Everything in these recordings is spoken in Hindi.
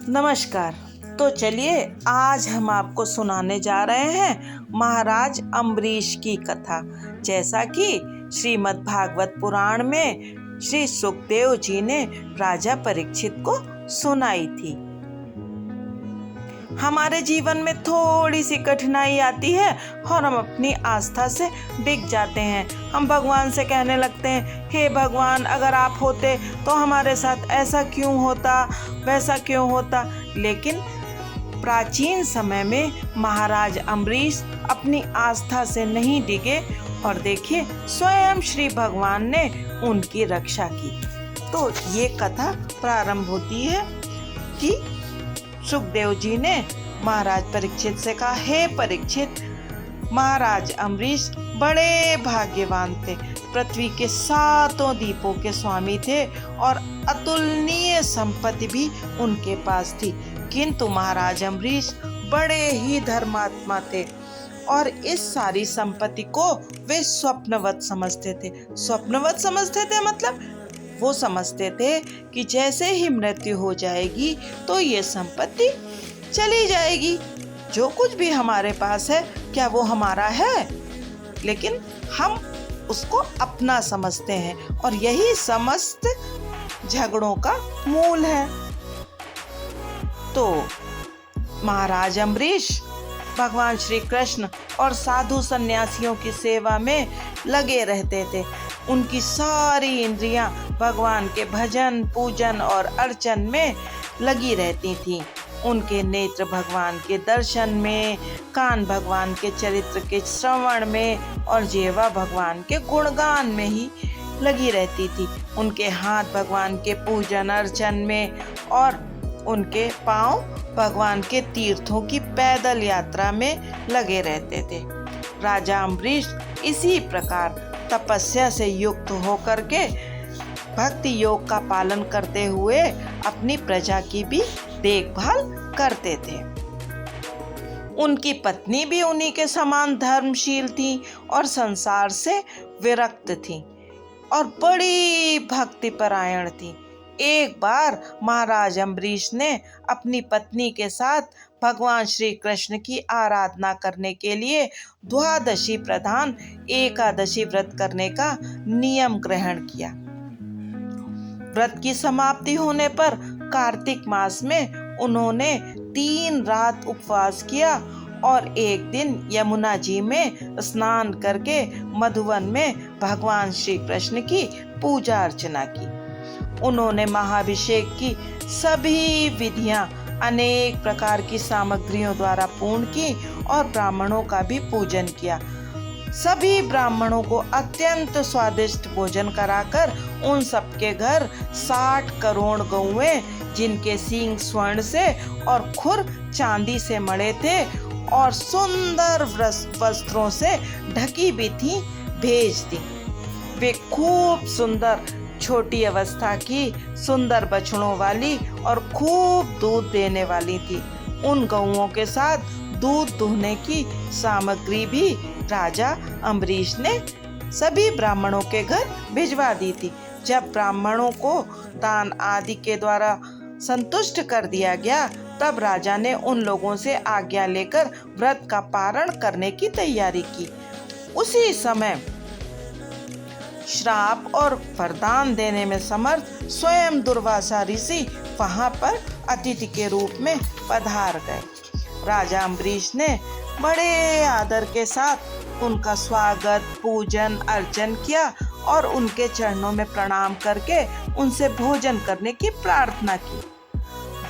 नमस्कार। तो चलिए आज हम आपको सुनाने जा रहे हैं महाराज अम्बरीश की कथा। जैसा कि श्रीमद् भागवत पुराण में श्री सुखदेव जी ने राजा परीक्षित को सुनाई थी। हमारे जीवन में थोड़ी सी कठिनाई आती है और हम अपनी आस्था से डिग जाते हैं। हम भगवान से कहने लगते हैं, हे भगवान, अगर आप होते तो हमारे साथ ऐसा क्यों होता, वैसा क्यों होता। लेकिन प्राचीन समय में महाराज अम्बरीश अपनी आस्था से नहीं डिगे और देखिए स्वयं श्री भगवान ने उनकी रक्षा की। तो ये कथा प्रारंभ होती है कि सुखदेव जी ने महाराज परीक्षित से कहा, हे परीक्षित, महाराज अम्बरीश बड़े भाग्यवान थे। पृथ्वी के 7 द्वीपों के स्वामी थे और अतुलनीय संपत्ति भी उनके पास थी। किंतु महाराज अम्बरीश बड़े ही धर्मात्मा थे और इस सारी संपत्ति को वे स्वप्नवत समझते थे। स्वप्नवत समझते थे मतलब वो समझते थे कि जैसे ही मृत्यु हो जाएगी तो ये संपत्ति चली जाएगी। जो कुछ भी हमारे पास है क्या वो हमारा है, लेकिन हम उसको अपना समझते हैं और यही समस्त झगड़ों का मूल है। तो महाराज अम्बरीश भगवान श्री कृष्ण और साधु सन्यासियों की सेवा में लगे रहते थे। उनकी सारी इंद्रियां भगवान के भजन, पूजन और अर्चन में लगी रहती थीं। उनके नेत्र भगवान के दर्शन में, कान भगवान के चरित्र के श्रवण में और जिह्वा भगवान के गुणगान में ही लगी रहती थी। उनके हाथ भगवान के पूजन अर्चन में और उनके पांव भगवान के तीर्थों की पैदल यात्रा में लगे रहते थे। राजा अम्बरीश इसी प्रकार तपस्या से युक्त होकर के भक्ति योग का पालन करते हुए अपनी प्रजा की भी देखभाल करते थे। उनकी पत्नी भी उन्हीं के समान धर्मशील थी और संसार से विरक्त थी और बड़ी भक्तिपरायण थी। एक बार महाराज अम्बरीश ने अपनी पत्नी के साथ भगवान श्री कृष्ण की आराधना करने के लिए द्वादशी प्रधान एकादशी व्रत करने का नियम ग्रहण किया। व्रत की समाप्ति होने पर कार्तिक मास में उन्होंने 3 रात उपवास किया और एक दिन यमुना जी में स्नान करके मधुवन में भगवान श्री कृष्ण की पूजा अर्चना की। उन्होंने महाभिषेक की सभी विधियां अनेक प्रकार की सामग्रियों द्वारा पूर्ण की और ब्राह्मणों का भी पूजन किया। सभी ब्राह्मणों को अत्यंत स्वादिष्ट भोजन कराकर उन सबके घर 60 करोड़ गौएं, जिनके सींग स्वर्ण से और खुर चांदी से मढ़े थे और सुंदर वस्त्रों से ढकी भी थी, भेज दी। वे खूब सुंदर छोटी अवस्था की, सुंदर बछड़ों वाली और खूब दूध देने वाली थी। उन गौओं के साथ दूध दुहने की सामग्री भी राजा अम्बरीश ने सभी ब्राह्मणों के घर भिजवा दी थी। जब ब्राह्मणों को दान आदि के द्वारा संतुष्ट कर दिया गया, तब राजा ने उन लोगों से आज्ञा लेकर व्रत का पारण करने की तैयारी की। उसी समय श्राप और वरदान देने में समर्थ स्वयं दुर्वासा ऋषि वहां पर अतिथि के रूप में पधार गए। राजा अम्बरीश ने बड़े आदर के साथ उनका स्वागत, पूजन, अर्चन किया और उनके चरणों में प्रणाम करके उनसे भोजन करने की प्रार्थना की।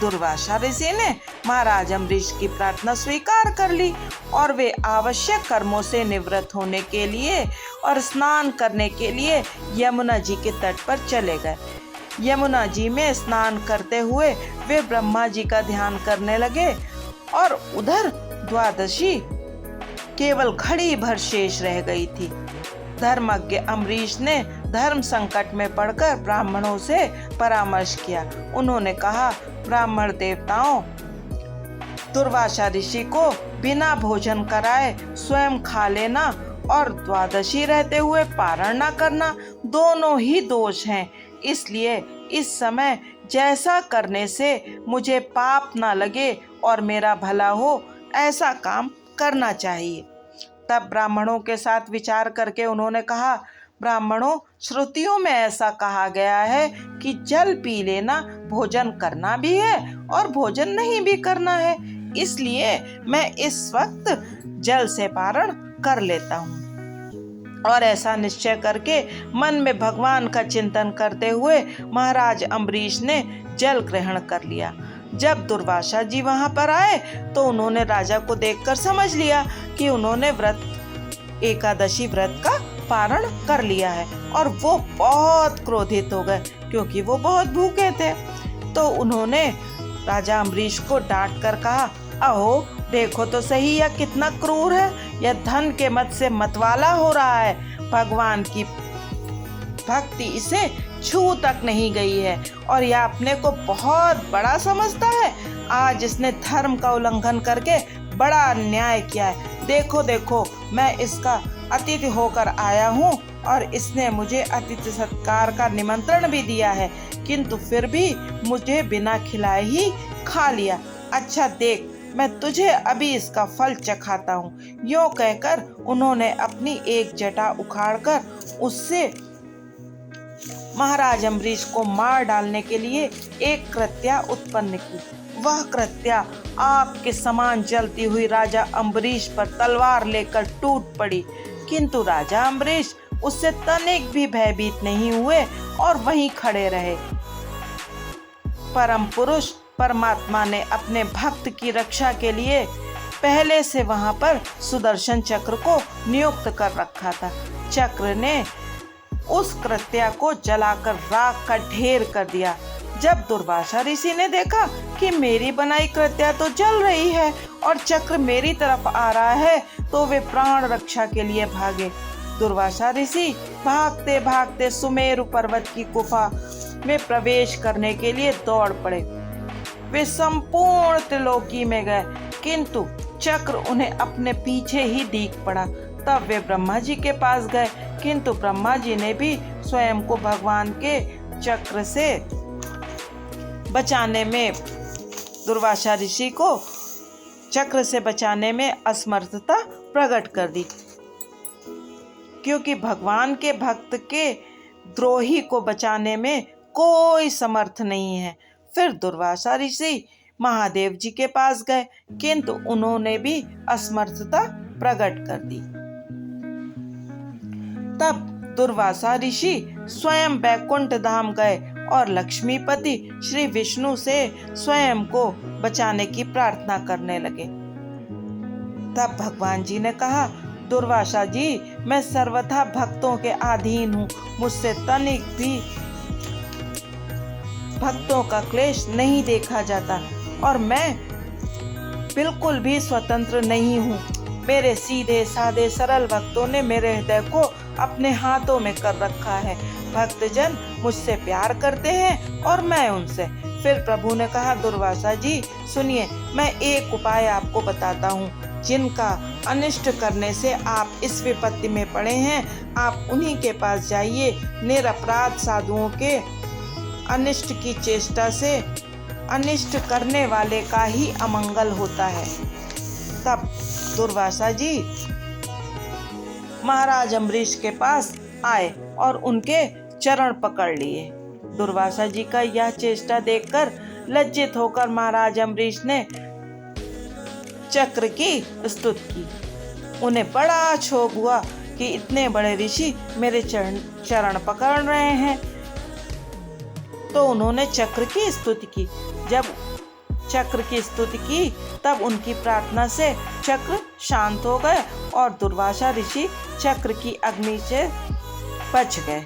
दुर्वासा ऋषि ने महाराज अम्बरीश की प्रार्थना स्वीकार कर ली और वे आवश्यक कर्मों से निवृत्त होने के लिए और स्नान करने के लिए यमुना जी के तट पर चले गए। यमुना जी में स्नान करते हुए वे ब्रह्मा जी का ध्यान करने लगे और उधर द्वादशी केवल घड़ी भर शेष रह गई थी। धर्मज्ञ अम्बरीश ने धर्म संकट में पड़कर ब्राह्मणों से परामर्श किया। उन्होंने कहा, ब्राह्मण देवताओं, दुर्वासा ऋषि को बिना भोजन कराए स्वयं खा लेना और द्वादशी रहते हुए पारण न करना दोनों ही दोष हैं। इसलिए इस समय जैसा करने से मुझे पाप ना लगे और मेरा भला हो, ऐसा काम करना चाहिए। तब ब्राह्मणों के साथ विचार करके उन्होंने कहा, ब्राह्मणों, श्रुतियों में ऐसा कहा गया है कि जल पी लेना भोजन करना भी है और भोजन नहीं भी करना है, इसलिए मैं इस वक्त जल से पारण कर लेता हूँ। और ऐसा निश्चय करके मन में भगवान का चिंतन करते हुए महाराज अम्बरीश ने जल ग्रहण कर लिया। जब दुर्वासा जी वहां पर आए तो उन्होंने राजा को देखकर समझ लिया कि उन्होंने एकादशी व्रत का पारण कर लिया है, और वो बहुत क्रोधित हो गए क्योंकि वो बहुत भूखे थे। तो उन्होंने राजा अम्बरीश को डांट कर कहा, अहो देखो तो सही यह कितना क्रूर है, यह धन के मद से मतवाला हो रहा है। भगवान की भक्ति इसे छू तक नहीं गई है और यह अपने को बहुत बड़ा समझता है। आज इसने धर्म का उल्लंघन करके बड़ा अन्याय किया है। देखो देखो, मैं इसका अतिथि होकर आया हूँ और इसने मुझे अतिथि सत्कार का निमंत्रण भी दिया है, किंतु फिर भी मुझे बिना खिलाए ही खा लिया। अच्छा देख, मैं तुझे अभी इसका फल चखाता हूँ। यूं कहकर उन्होंने अपनी एक जटा उखाड़कर उससे महाराज अम्बरीश को मार डालने के लिए एक कृत्या उत्पन्न की। वह कृत्या आग के समान जलती हुई राजा अम्बरीश पर तलवार लेकर टूट पड़ी, किंतु राजा अम्बरीश उससे तनिक भी भयभीत नहीं हुए और वहीं खड़े रहे। परम पुरुष परमात्मा ने अपने भक्त की रक्षा के लिए पहले से वहां पर सुदर्शन चक्र को नियुक्त कर रखा था। चक्र ने उस कृत्या को जलाकर राख का ढेर कर दिया। जब दुर्वासा ऋषि ने देखा कि मेरी बनाई कृत्या तो जल रही है और चक्र मेरी तरफ आ रहा है, तो वे प्राण रक्षा के लिए भागे। दुर्वासा ऋषि भागते भागते सुमेरु पर्वत की गुफा में प्रवेश करने के लिए दौड़ पड़े। वे संपूर्ण त्रिलोकी में गए, किंतु चक्र उन्हें अपने पीछे ही दीख पड़ा। तब वे ब्रह्मा जी के पास गए, किंतु ब्रह्मा जी ने भी स्वयं को भगवान के चक्र से बचाने में, दुर्वासा ऋषि को चक्र से बचाने में असमर्थता प्रकट कर दी, क्योंकि भगवान के भक्त के द्रोही को बचाने में कोई समर्थ नहीं है। फिर दुर्वासा ऋषि महादेव जी के पास गए, किंतु उन्होंने भी असमर्थता प्रकट कर दी। तब दुर्वासा ऋषि स्वयं बैकुंठ धाम गए और लक्ष्मीपति श्री विष्णु से स्वयं को बचाने की प्रार्थना करने लगे। तब भगवान जी ने कहा, दुर्वासा जी, मैं सर्वथा भक्तों के अधीन हूँ, मुझसे तनिक भी भक्तों का क्लेश नहीं देखा जाता और मैं बिल्कुल भी स्वतंत्र नहीं हूँ। मेरे सीधे साधे सरल भक्तों ने मेरे हृदय को अपने हाथों में कर रखा है। भक्तजन मुझसे प्यार करते हैं और मैं उनसे। फिर प्रभु ने कहा, दुर्वासा जी सुनिए, मैं एक उपाय आपको बताता हूँ, जिनका अनिष्ट करने से आप इस विपत्ति में पड़े हैं। आप उन्हीं के पास जाइए। निरपराध साधुओं के अनिष्ट की चेष्टा से अनिष्ट करने वाले का ही अमंगल होता है। तब दुर्वासा जी महाराज अम्बरीश के पास आए और उनके चरण पकड़ लिए। दुर्वासा जी का यह चेष्टा देखकर लज्जित होकर महाराज अम्बरीश ने चक्र की स्तुति की। उन्हें बड़ा क्षोभ हुआ कि इतने बड़े ऋषि मेरे चरण पकड़ रहे हैं, तो उन्होंने चक्र की स्तुति की। जब चक्र की स्तुति की तब उनकी प्रार्थना से चक्र शांत हो गए और दुर्वासा ऋषि चक्र की अग्नि से बच गए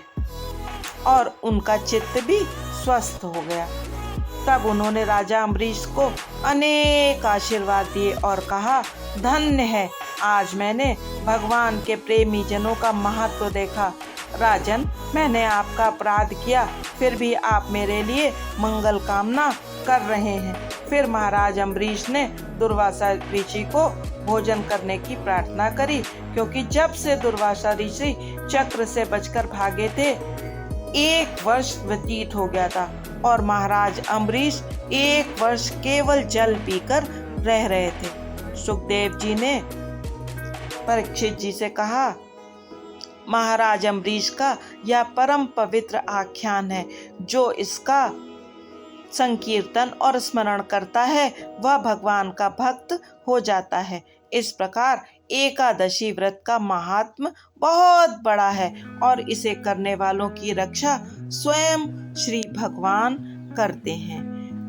और उनका चित्त भी स्वस्थ हो गया। तब उन्होंने राजा अम्बरीश को अनेक आशीर्वाद दिए और कहा, धन्य है, आज मैंने भगवान के प्रेमी जनों का महत्व देखा। राजन, मैंने आपका अपराध किया, फिर भी आप मेरे लिए मंगल कामना कर रहे हैं। फिर महाराज अम्बरीश ने दुर्वासा ऋषि को भोजन करने की प्रार्थना करी, क्योंकि जब से दुर्वासा ऋषि चक्र से बचकर भागे थे 1 वर्ष व्यतीत हो गया था। और महाराज अम्बरीश 1 वर्ष केवल जल पीकर रह रहे थे। सुखदेव जी ने परीक्षित जी से कहा, महाराज अम्बरीश का यह परम पवित्र आख्यान है। जो इसका संकीर्तन और स्मरण करता है वह भगवान का भक्त हो जाता है। इस प्रकार एकादशी व्रत का महात्म बहुत बड़ा है और इसे करने वालों की रक्षा स्वयं श्री भगवान करते हैं।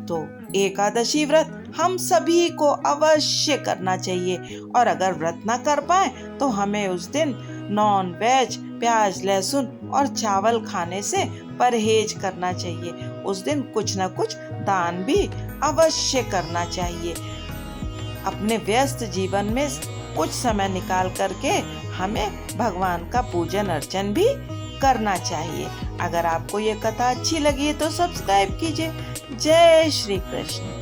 तो एकादशी व्रत हम सभी को अवश्य करना चाहिए और अगर व्रत ना कर पाए तो हमें उस दिन नॉन वेज, प्याज, लहसुन और चावल खाने से परहेज करना चाहिए। उस दिन कुछ न कुछ दान भी अवश्य करना चाहिए। अपने व्यस्त जीवन में कुछ समय निकाल करके हमें भगवान का पूजन अर्चन भी करना चाहिए। अगर आपको ये कथा अच्छी लगी है तो सब्सक्राइब कीजिए। जय श्री कृष्ण।